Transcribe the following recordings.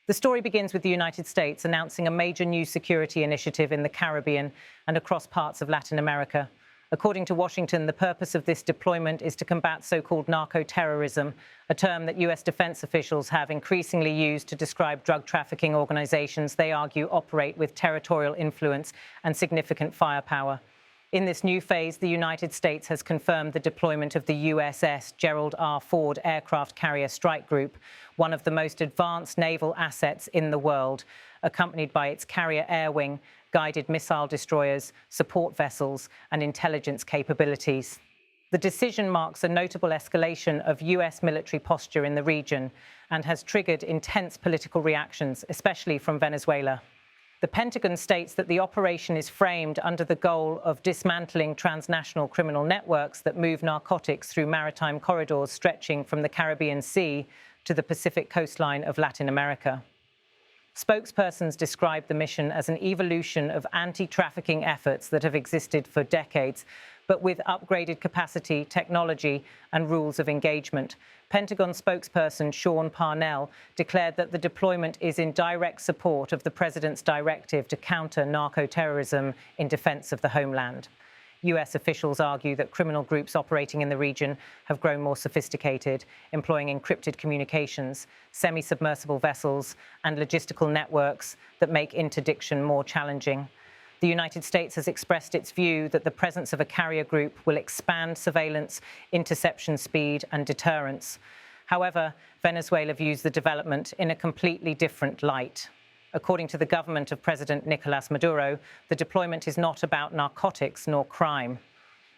The story begins with the United States announcing a major new security initiative in the Caribbean and across parts of Latin America. According to Washington, the purpose of this deployment is to combat so-called narco-terrorism, a term that U.S. defense officials have increasingly used to describe drug trafficking organizations they argue operate with territorial influence and significant firepower. In this new phase, the United States has confirmed the deployment of the USS Gerald R. aircraft carrier strike group, one of the most advanced naval assets in the world, accompanied by its carrier air wing, guided missile destroyers, support vessels, and intelligence capabilities. The decision marks a notable escalation of U.S. military posture in the region and has triggered intense political reactions, especially from Venezuela. The Pentagon states that the operation is framed under the goal of dismantling transnational criminal networks that move narcotics through maritime corridors stretching from the Caribbean Sea to the Pacific coastline of Latin America. Spokespersons described the mission as an evolution of anti-trafficking efforts that have existed for decades, but with upgraded capacity, technology, and rules of engagement. Pentagon spokesperson Sean Parnell declared that the deployment is in direct support of the president's directive to counter narco-terrorism in defense of the homeland. U.S. officials argue that criminal groups operating in the region have grown more sophisticated, employing encrypted communications, semi-submersible vessels, and logistical networks that make interdiction more challenging. The United States has expressed its view that the presence of a carrier group will expand surveillance, interception speed, and deterrence. However, Venezuela views the development in a completely different light. According to the government of President Nicolás Maduro, the deployment is not about narcotics nor crime.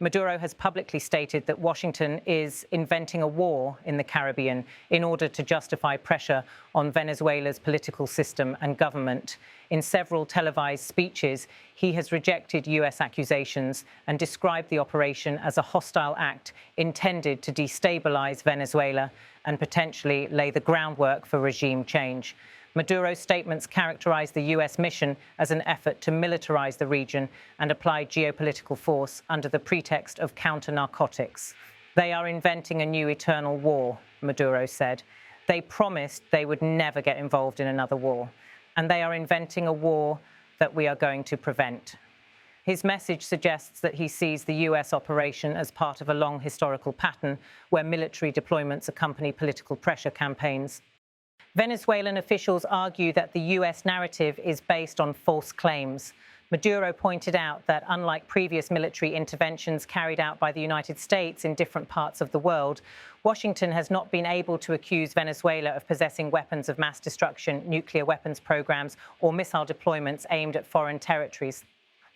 Maduro has publicly stated that Washington is inventing a war in the Caribbean in order to justify pressure on Venezuela's political system and government. In several televised speeches, he has rejected U.S. accusations and described the operation as a hostile act intended to destabilize Venezuela and potentially lay the groundwork for regime change. Maduro's statements characterize the U.S. mission as an effort to militarize the region and apply geopolitical force under the pretext of counter-narcotics. They are inventing a new eternal war, Maduro said. They promised they would never get involved in another war, and they are inventing a war that we are going to prevent. His message suggests that he sees the U.S. operation as part of a long historical pattern where military deployments accompany political pressure campaigns. Venezuelan officials argue that the U.S. narrative is based on false claims. Maduro pointed out that unlike previous military interventions carried out by the United States in different parts of the world, Washington has not been able to accuse Venezuela of possessing weapons of mass destruction, nuclear weapons programs, or missile deployments aimed at foreign territories.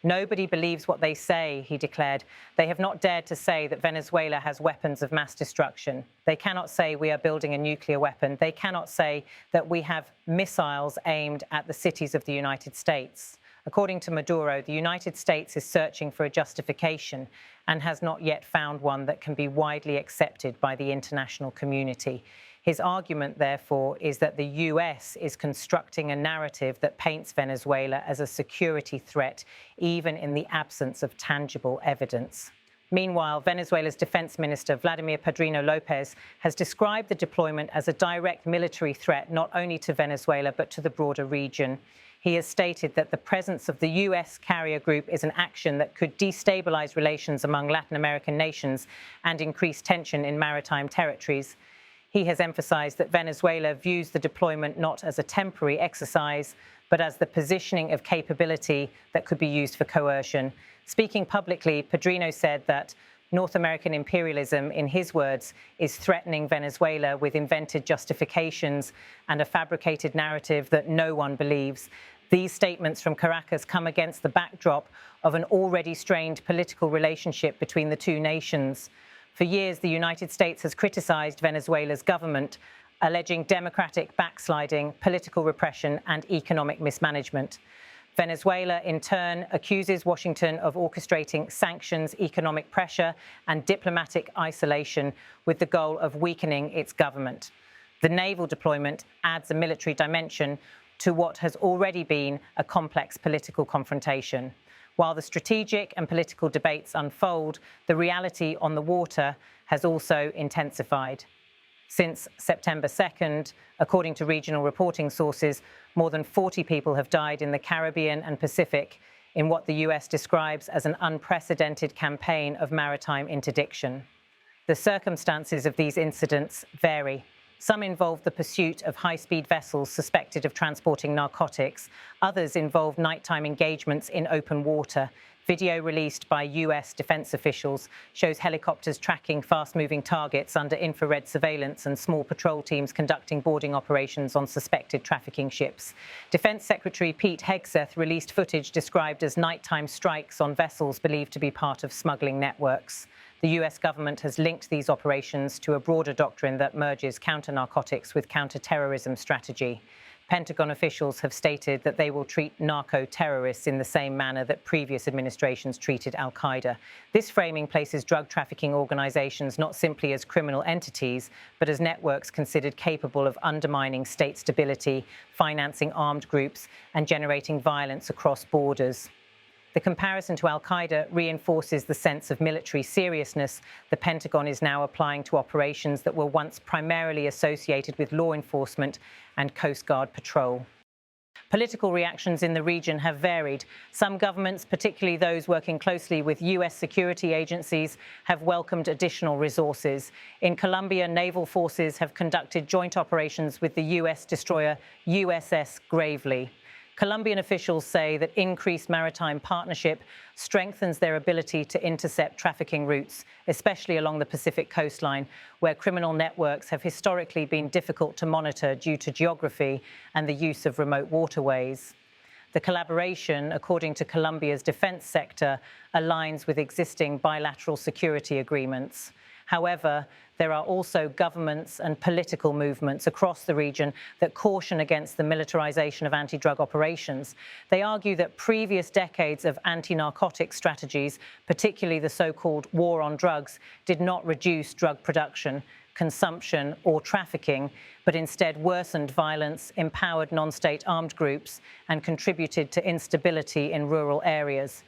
Nobody believes what they say, he declared. They have not dared to say that Venezuela has weapons of mass destruction. They cannot say we are building a nuclear weapon. They cannot say that we have missiles aimed at the cities of the United States. According to Maduro, the United States is searching for a justification and has not yet found one that can be widely accepted by the international community. His argument, therefore, is that the U.S. is constructing a narrative that paints Venezuela as a security threat, even in the absence of tangible evidence. Meanwhile, Venezuela's defense minister, Vladimir Padrino Lopez, has described the deployment as a direct military threat not only to Venezuela, but to the broader region. He has stated that the presence of the U.S. carrier group is an action that could destabilize relations among Latin American nations and increase tension in maritime territories. He has emphasized that Venezuela views the deployment not as a temporary exercise, but as the positioning of capability that could be used for coercion. Speaking publicly, Padrino said that North American imperialism, in his words, is threatening Venezuela with invented justifications and a fabricated narrative that no one believes. These statements from Caracas come against the backdrop of an already strained political relationship between the two nations. For years, the United States has criticized Venezuela's government, alleging democratic backsliding, political repression, and economic mismanagement. Venezuela, in turn, accuses Washington of orchestrating sanctions, economic pressure, and diplomatic isolation with the goal of weakening its government. The naval deployment adds a military dimension to what has already been a complex political confrontation. While the strategic and political debates unfold, the reality on the water has also intensified. Since September 2nd, according to regional reporting sources, more than 40 people have died in the Caribbean and Pacific in what the US describes as an unprecedented campaign of maritime interdiction. The circumstances of these incidents vary. Some involve the pursuit of high-speed vessels suspected of transporting narcotics. Others involve nighttime engagements in open water. Video released by US defense officials shows helicopters tracking fast-moving targets under infrared surveillance and small patrol teams conducting boarding operations on suspected trafficking ships. Defense Secretary Pete Hegseth released footage described as nighttime strikes on vessels believed to be part of smuggling networks. The US government has linked these operations to a broader doctrine that merges counter-narcotics with counter-terrorism strategy. Pentagon officials have stated that they will treat narco-terrorists in the same manner that previous administrations treated al-Qaeda. This framing places drug trafficking organizations not simply as criminal entities, but as networks considered capable of undermining state stability, financing armed groups, and generating violence across borders. The comparison to al-Qaeda reinforces the sense of military seriousness the Pentagon is now applying to operations that were once primarily associated with law enforcement and Coast Guard patrol. Political reactions in the region have varied. Some governments, particularly those working closely with US security agencies, have welcomed additional resources. In Colombia, naval forces have conducted joint operations with the US destroyer USS Gravely. Colombian officials say that increased maritime partnership strengthens their ability to intercept trafficking routes, especially along the Pacific coastline, where criminal networks have historically been difficult to monitor due to geography and the use of remote waterways. The collaboration, according to Colombia's defense sector, aligns with existing bilateral security agreements. However, there are also governments and political movements across the region that caution against the militarization of anti-drug operations. They argue that previous decades of anti-narcotic strategies, particularly the so-called war on drugs, did not reduce drug production, consumption, or trafficking, but instead worsened violence, empowered non-state armed groups, and contributed to instability in rural areas.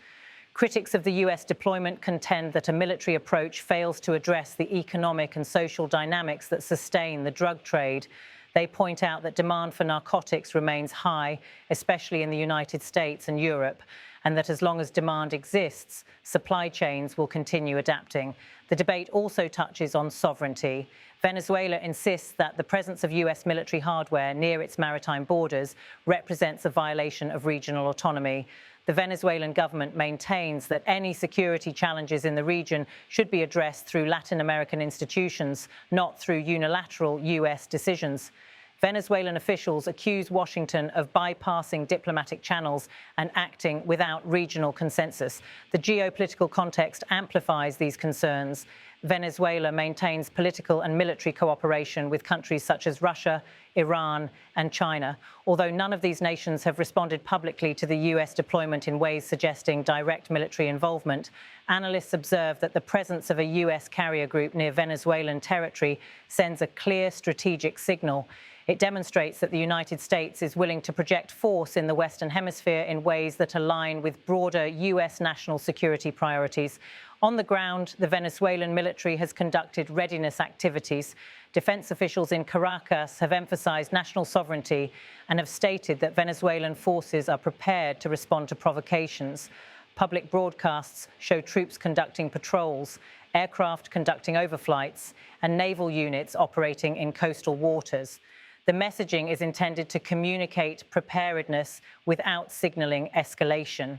Critics of the US deployment contend that a military approach fails to address the economic and social dynamics that sustain the drug trade. They point out that demand for narcotics remains high, especially in the United States and Europe, and that as long as demand exists, supply chains will continue adapting. The debate also touches on sovereignty. Venezuela insists that the presence of US military hardware near its maritime borders represents a violation of regional autonomy. The Venezuelan government maintains that any security challenges in the region should be addressed through Latin American institutions, not through unilateral US decisions. Venezuelan officials accuse Washington of bypassing diplomatic channels and acting without regional consensus. The geopolitical context amplifies these concerns. Venezuela maintains political and military cooperation with countries such as Russia, Iran, and China. Although none of these nations have responded publicly to the US deployment in ways suggesting direct military involvement, analysts observe that the presence of a US carrier group near Venezuelan territory sends a clear strategic signal. It demonstrates that the United States is willing to project force in the Western Hemisphere in ways that align with broader US national security priorities. On the ground, the Venezuelan military has conducted readiness activities. Defense officials in Caracas have emphasized national sovereignty and have stated that Venezuelan forces are prepared to respond to provocations. Public broadcasts show troops conducting patrols, aircraft conducting overflights, and naval units operating in coastal waters. The messaging is intended to communicate preparedness without signaling escalation.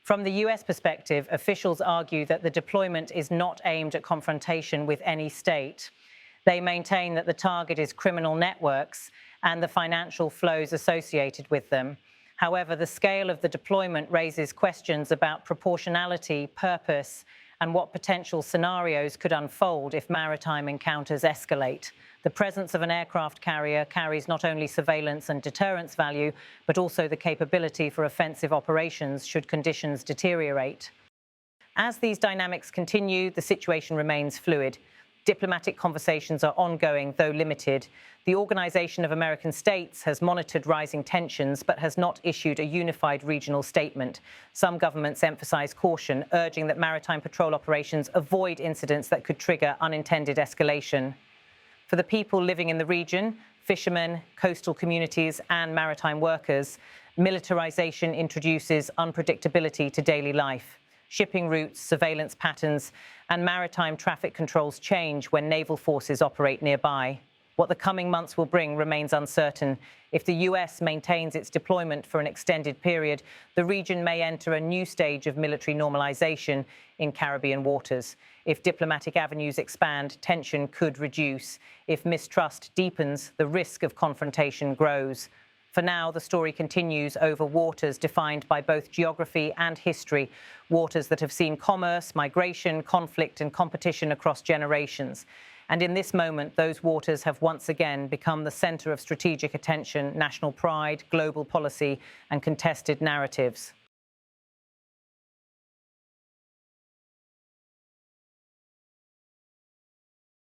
From the US perspective, officials argue that the deployment is not aimed at confrontation with any state. They maintain that the target is criminal networks and the financial flows associated with them. However, the scale of the deployment raises questions about proportionality, purpose, and what potential scenarios could unfold if maritime encounters escalate. The presence of an aircraft carrier carries not only surveillance and deterrence value, but also the capability for offensive operations should conditions deteriorate. As these dynamics continue, the situation remains fluid. Diplomatic conversations are ongoing, though limited. The Organization of American States has monitored rising tensions, but has not issued a unified regional statement. Some governments emphasize caution, urging that maritime patrol operations avoid incidents that could trigger unintended escalation. For the people living in the region, fishermen, coastal communities and maritime workers, militarization introduces unpredictability to daily life. Shipping routes, surveillance patterns and maritime traffic controls change when naval forces operate nearby. What the coming months will bring remains uncertain. If the US maintains its deployment for an extended period, the region may enter a new stage of military normalization in Caribbean waters. If diplomatic avenues expand, tension could reduce. If mistrust deepens, the risk of confrontation grows. For now, the story continues over waters defined by both geography and history, waters that have seen commerce, migration, conflict and competition across generations. And in this moment, those waters have once again become the center of strategic attention, national pride, global policy and contested narratives.